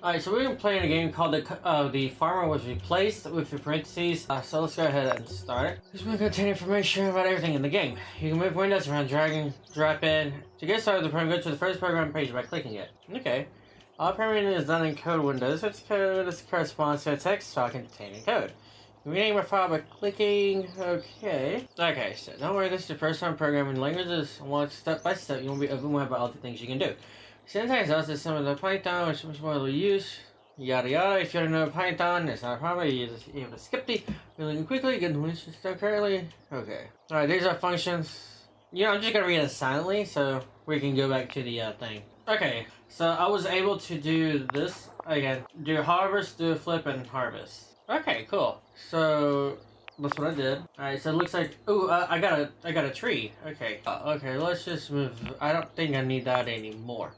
Alright, so we're playing a game called the farmer was replaced with the parentheses. So let's go ahead and start it. This will contain information about everything in the game. You can move windows around, drop in. To get started, the program, go to the first program page by clicking it. Okay. All programming is done in code windows. This code corresponds to a text file containing code. Rename a file by clicking OK. Okay, so don't worry, this is the first time programming languages. Watch step by step, you won't be overwhelmed by all the things you can do. Syntax also is some of the Python, which is more use. Yada yada. If you don't know Python, it's not a problem. You just able to skip the really quickly, get the list stuff currently. Okay. Alright, these are functions. You know, I'm just gonna read it silently so we can go back to the thing. Okay, so I was able to do this again. Do harvest, do flip, and harvest. Okay, cool. So that's what I did. Alright, so it looks like I got a tree. Okay. Okay, let's just move. I don't think I need that anymore.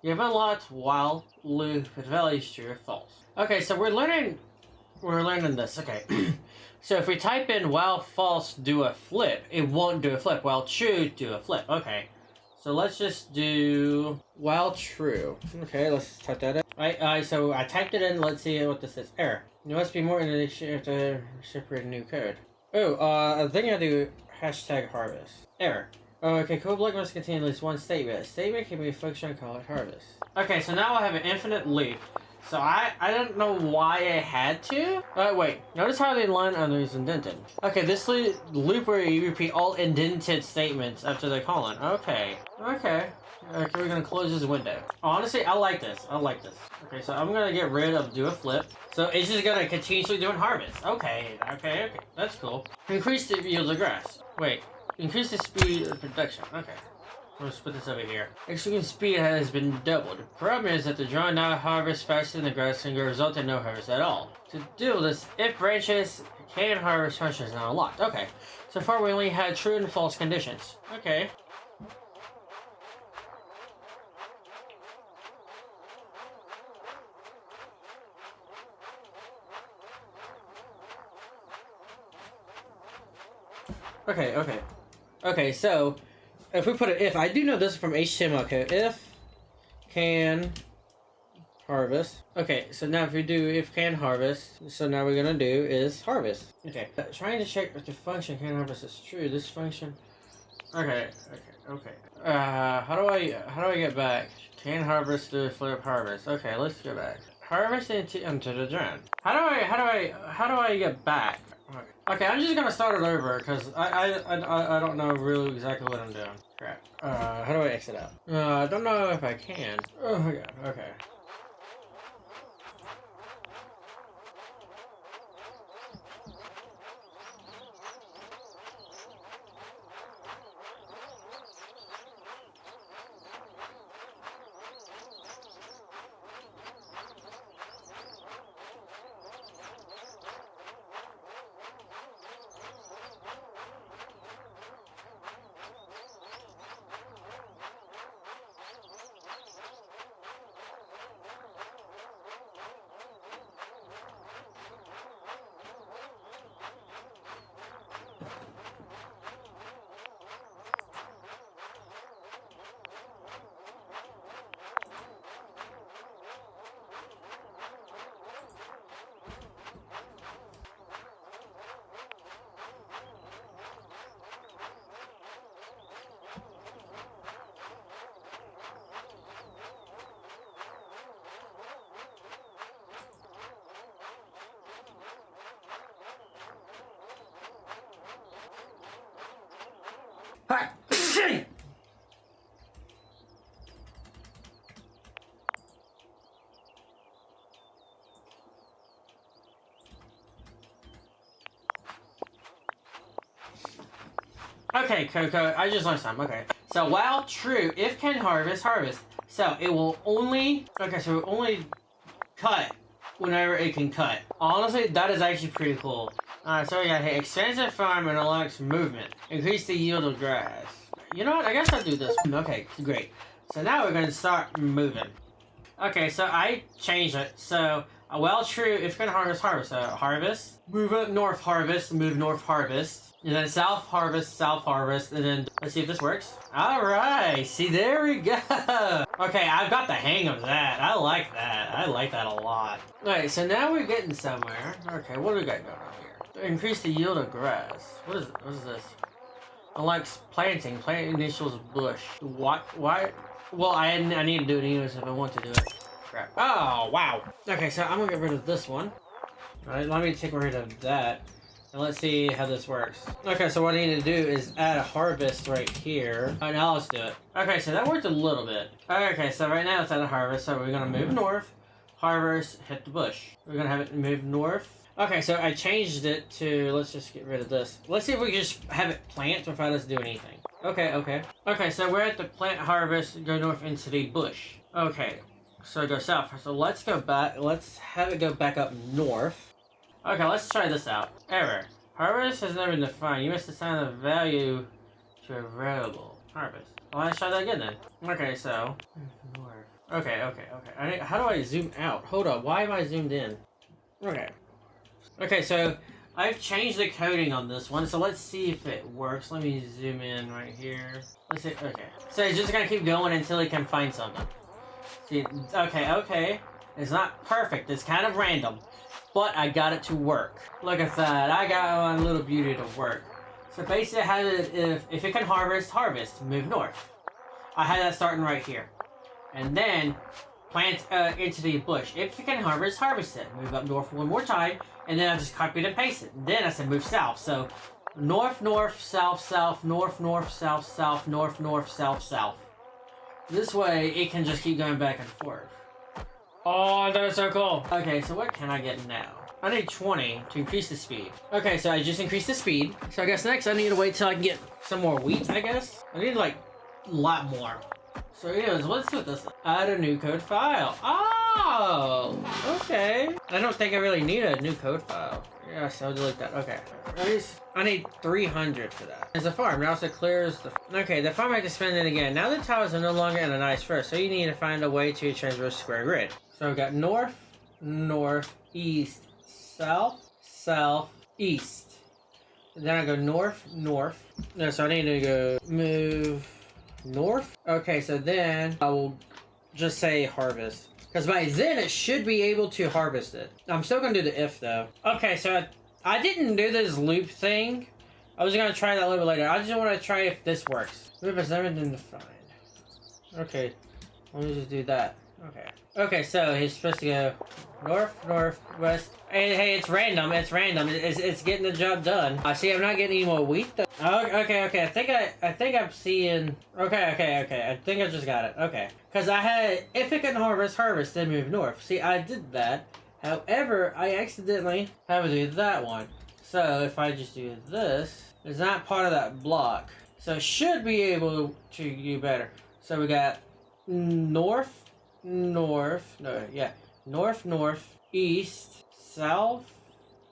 You have unlocked while loop with values true or false. Okay, so we're learning this. Okay. So if we type in while false do a flip, it won't do a flip. While true do a flip. Okay. So let's just do while true. Okay, let's type that in. Alright, so I typed it in. Let's see what this says. Error. There must be more in the dictionary to separate a new code. Oh, I think I do hashtag harvest. Error. Oh, okay, code block must contain at least one statement. A statement can be a function called harvest. Okay, so now I have an infinite loop. So I don't know why I had to. Wait, notice how the line under is indented. Okay, this loop where you repeat all indented statements after the colon. Okay. Okay, we're gonna close this window. Honestly, I like this. Okay, so I'm gonna get rid of do a flip. So it's just gonna continuously doing harvest. Okay, that's cool. Increase the yield of grass. Wait. Increase the speed of production. Okay. Let's put this over here. Extreme speed has been doubled. The problem is that the drone now harvests faster than the grass and result in no harvest at all. To do this, if branches can harvest functions now unlocked. Okay. So far we only had true and false conditions. Okay. Okay, so if we put an if, I do know this from HTML code. If can harvest. Okay, so now if we do if can harvest, so now we're gonna do is harvest. Okay, trying to check if the function can harvest is true. This function. Okay. How do I get back? Can harvest to flip harvest. Okay, let's go back. Harvest into the drone. How do I get back? Okay, I'm just gonna start it over because I don't know really exactly what I'm doing. Crap. How do I exit out? I don't know if I can. Oh my god. Okay. Hi. Okay, Coco, I just learned something. Okay, so while true, if can harvest. So it will only so it will only cut whenever it can cut. Honestly, that is actually pretty cool. So we got here, expands the farm and unlocks movement. Increase the yield of grass. You know what? I guess I'll do this. Okay, great. So now we're gonna start moving. Okay, so I changed it. So, well, true, if you're gonna harvest, harvest. So, harvest, move up north, harvest, move north, harvest. And then south, harvest, and then let's see if this works. Alright, see, there we go. Okay, I've got the hang of that. I like that. I like that a lot. Alright, so now we're getting somewhere. Okay, what do we got going on here? Increase the yield of grass. What is this? Unlike planting, plant initials bush. Why? Well, I need to do it anyways if I want to do it. Crap. Oh, wow. Okay, so I'm gonna get rid of this one. Alright, let me take rid of that. And let's see how this works. Okay, so what I need to do is add a harvest right here. Alright, now let's do it. Okay, so that worked a little bit. Okay, so right now it's at a harvest, so we're gonna move north, harvest, hit the bush. We're gonna have it move north. Okay, so I changed it to, let's just get rid of this. Let's see if we can just have it plant without us doing anything. Okay. Okay, so we're at the plant harvest, go north into the bush. Okay, so go south. So let's go back, let's have it go back up north. Okay, let's try this out. Error. Harvest has never been defined. You must assign a value to a variable. Harvest. Well, let's try that again then. Okay, so north. Okay. How do I zoom out? Hold on, why am I zoomed in? Okay, so I've changed the coding on this one, so let's see if it works. Let me zoom in right here. Let's see, okay. So it's just gonna keep going until he can find something. See, okay. It's not perfect, it's kind of random, but I got it to work. Look at that, I got my little beauty to work. So basically I had it, if it can harvest, move north. I had that starting right here. And then, plant into the bush. If you can harvest it. Move up north one more time, and then I just copied and pasted. Then I said move south. So north, south, north, south, north, south. This way it can just keep going back and forth. Oh, that's so cool. Okay, so what can I get now? I need 20 to increase the speed. Okay, so I just increased the speed. So I guess next I need to wait till I can get some more wheat, I guess. I need like a lot more. So anyways, let's do this. Add a new code file. Oh, okay. I don't think I really need a new code file. Yes, I'll delete that. Okay. I need 300 for that. As a farm, it also clears the... Okay, the farm I can spend it again. Now the towers are no longer in a nice first, so you need to find a way to transverse square grid. So we've got north, east, south, east. And then I go north. No, so I need to go move... north. Okay, so then I will just say harvest, because by then it should be able to harvest it. I'm still gonna do the if though. Okay, so I didn't do this loop thing. I was gonna try that a little bit later. I just want to try if this works. Move has never been defined. Okay, let me just do that. Okay, so he's supposed to go north, west. Hey, it's random. It's getting the job done. I see. I'm not getting any more wheat though. Okay. I think I'm seeing. Okay. I think I just got it. Okay, because I had if it can harvest, then move north. See, I did that. However, I accidentally have to do that one. So if I just do this, it's not part of that block. So it should be able to do better. So we got north, east, south.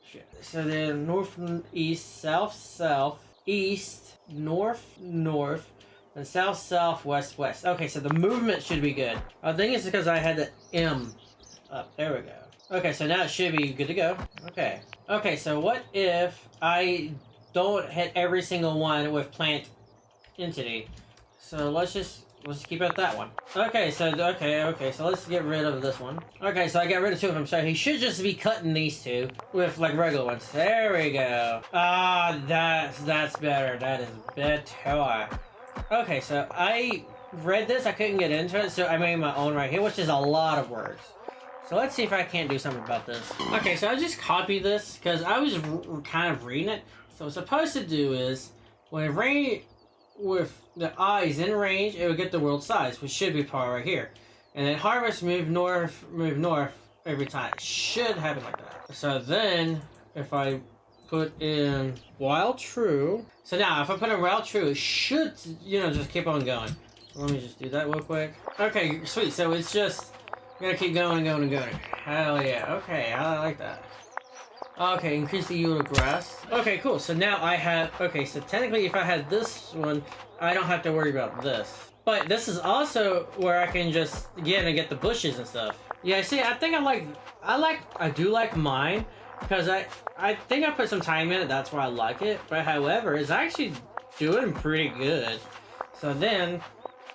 Shit. So then north, east, south, east, north, and south, west. Okay, so the movement should be good. I think it's because I had the M up. There we go. Okay, so now it should be good to go. Okay, so what if I don't hit every single one with plant entity? So let's keep it at that one. Okay, so let's get rid of this one. Okay, so I got rid of two of them, so he should just be cutting these two with like regular ones. There we go. Ah, that's better. That is better. Okay, so I read this, I couldn't get into it, so I made my own right here, which is a lot of words. So let's see if I can't do something about this. Okay, so I just copied this because I was kind of reading it. So what's supposed to do is when with the eyes in range, it would get the world size, which should be part right here. And then harvest, move north every time. It should happen like that. So then, if I put in while true. So now, if I put in while true, it should, just keep on going. So let me just do that real quick. Okay, sweet. So it's just gonna keep going and going. Hell yeah. Okay, I like that. Okay, increase the yield of grass. Okay, cool. So now I have... Okay, so technically if I had this one, I don't have to worry about this. But this is also where I can just get the bushes and stuff. Yeah, see, I think I do like mine because I think I put some time in it. That's why I like it. But however, it's actually doing pretty good. So then,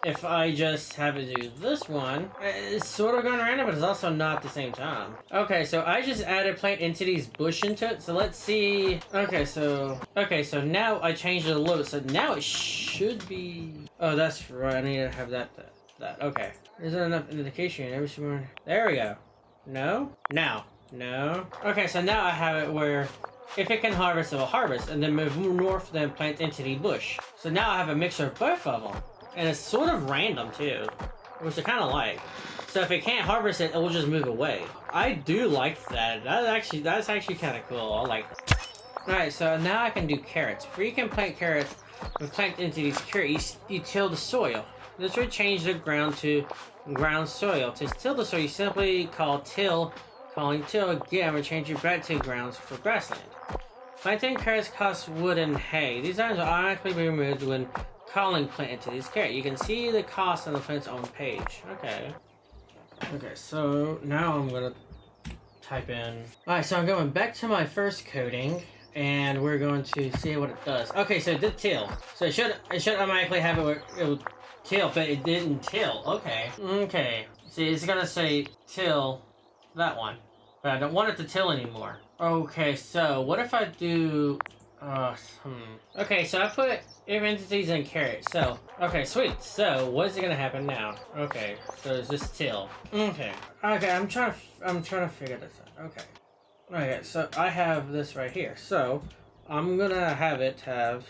if I just have to do this one, it's sort of going random, but it's also not at the same time. Okay, so I just added plant entities bush into it. So let's see. Okay, so now I changed it a little. So now it should be. Oh, that's right. I need to have that. Okay. Isn't enough indication. Every single. There we go. No. Now. No. Okay, so now I have it where if it can harvest, it will harvest, and then move north, then plant entity bush. So now I have a mixture of both of them. And it's sort of random too, which I kind of like. So if it can't harvest it, it will just move away. I do like that. That's actually kind of cool. I like that. Alright, so now I can do carrots. Before you can plant carrots with plant entities carrots, you till the soil. This would change the ground to ground soil. To till the soil, you simply calling till again will change it back to grounds for grassland. Planting carrots costs wood and hay. These items will automatically be removed when calling plant entities carrot. You can see the cost on the plant's own page. Okay, so now I'm gonna type in. Alright, so I'm going back to my first coding and we're going to see what it does. Okay, so it did till. So it should automatically have it where it would till, but it didn't till. Okay. See, it's gonna say till that one. But I don't want it to till anymore. Okay, so what if I do okay, so I put entities in carrot. So, okay, sweet. So, what is gonna happen now? Okay, so it's just till. Okay, I'm trying to figure this out. Okay, so I have this right here. So, I'm gonna have it have.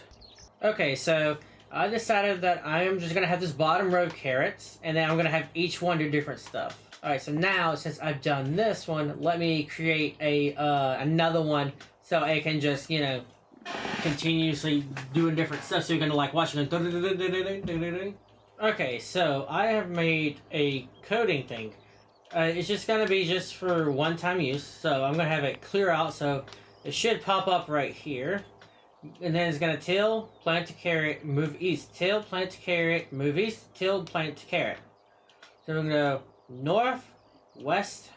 Okay, so I decided that I am just gonna have this bottom row of carrots, and then I'm gonna have each one do different stuff. Alright, so now since I've done this one, let me create a another one so it can just, continuously doing different stuff, so you're gonna like watching it. Okay, so I have made a coding thing. It's just gonna be just for one-time use, so I'm gonna have it clear out, so it should pop up right here. And then it's gonna till, plant to carrot, move east. Till, plant to carrot, move east. Till, plant to carrot. So we're gonna go north, west,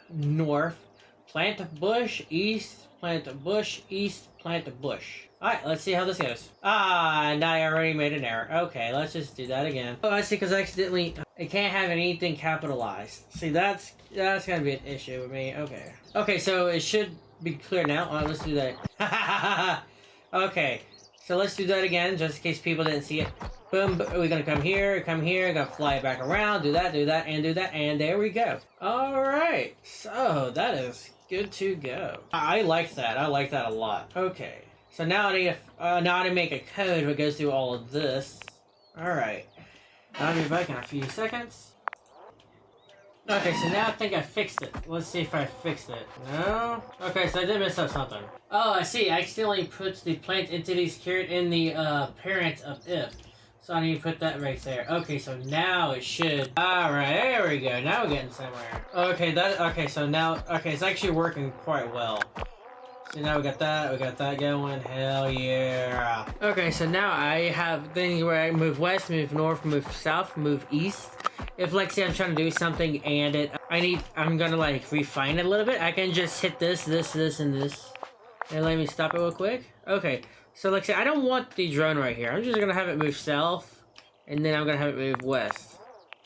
north, plant a bush, east, plant a bush, east, plant a bush. Alright, let's see how this goes. And I already made an error. Okay, let's just do that again. Oh, I see, because I accidentally, it can't have anything capitalized. See, that's gonna be an issue with me. Okay, so it should be clear now. Let's do that. Okay, so let's do that again, just in case people didn't see it. Boom, we're gonna come here, gonna fly it back around, do that, and there we go. Alright, so that is good to go. I like that a lot. Okay, so now I need to make a code that goes through all of this. Alright, I'll be back in a few seconds. Okay, so now I think I fixed it. Let's see if I fixed it. No? Okay, so I did mess up something. Oh, I see. I accidentally put the plant entities carrot in the parent of if. So I need to put that right there. Okay, so now it should. Alright, there we go. Now we're getting somewhere. Okay, so now, it's actually working quite well. So now we got that going. Hell yeah. Okay, so now I have things where I move west, move north, move south, move east. If like say I'm trying to do something and I'm gonna like refine it a little bit, I can just hit this, and this. And let me stop it real quick. Okay, so like say I don't want the drone right here. I'm just gonna have it move south, and then I'm gonna have it move west.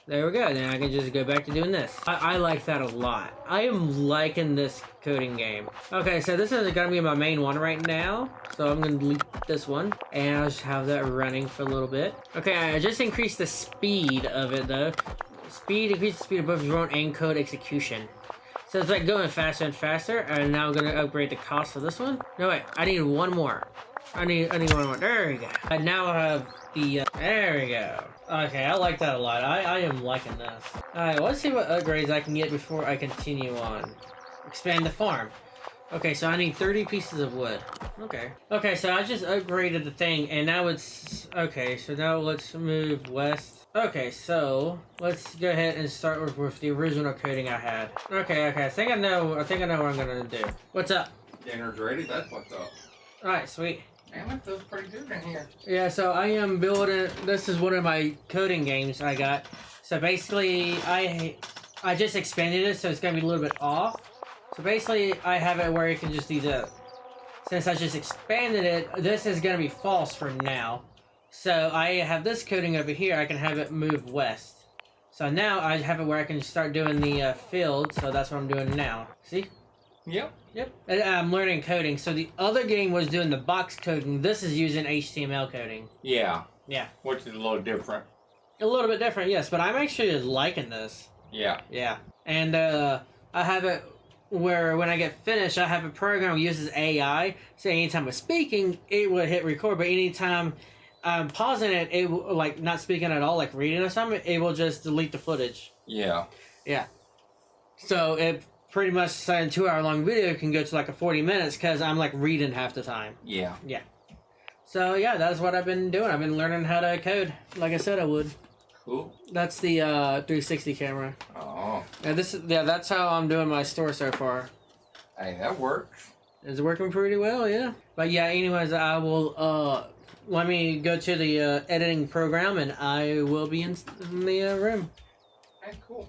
There we go, then I can just go back to doing this. I like that a lot. I am liking this coding game. Okay, so this is gonna be my main one right now. So I'm gonna delete this one, and I'll just have that running for a little bit. Okay, I just increased the speed of it though. Increase the speed of both drone and code execution. So it's like going faster and faster, and now I'm gonna upgrade the cost of this one. No wait, I need one more. I need one more. There we go. I now have the, there we go. Okay, I like that a lot. I am liking this. Alright, let's see what upgrades I can get before I continue on. Expand the farm. Okay, so I need 30 pieces of wood. Okay, so I just upgraded the thing, and now it's... Okay, so now let's move west. Okay, so let's go ahead and start with the original coding I had. Okay, I think I know what I'm gonna do. What's up? Dinner's ready, that's what's up. Alright, sweet. Damn, it feels pretty good in here. Yeah, so I am building. This is one of my coding games I got. So basically, I just expanded it, so it's gonna be a little bit off. So basically, I have it where you can just do the. Since I just expanded it, this is gonna be false for now. So I have this coding over here. I can have it move west. So now I have it where I can start doing the field. So that's what I'm doing now. See? Yep. Yep. And I'm learning coding. So the other game was doing the box coding. This is using HTML coding. Yeah. Yeah. Which is a little different. A little bit different, yes, but I'm actually liking this. Yeah. Yeah. And I have it where when I get finished, I have a program that uses AI. So anytime I'm speaking, it will hit record, but anytime I'm pausing it, it will, like, not speaking at all, like reading or something, it will just delete the footage. Yeah. Yeah. So it pretty much saying 2-hour long video can go to like a 40 minutes because I'm like reading half the time. Yeah. Yeah. So yeah, that's what I've been doing. I've been learning how to code, like I said I would. Cool. That's the 360 camera. Oh. Yeah, that's how I'm doing my store so far. Hey, that works. It's working pretty well, yeah. But yeah, anyways, I will let me go to the editing program and I will be in the room. Hey, cool.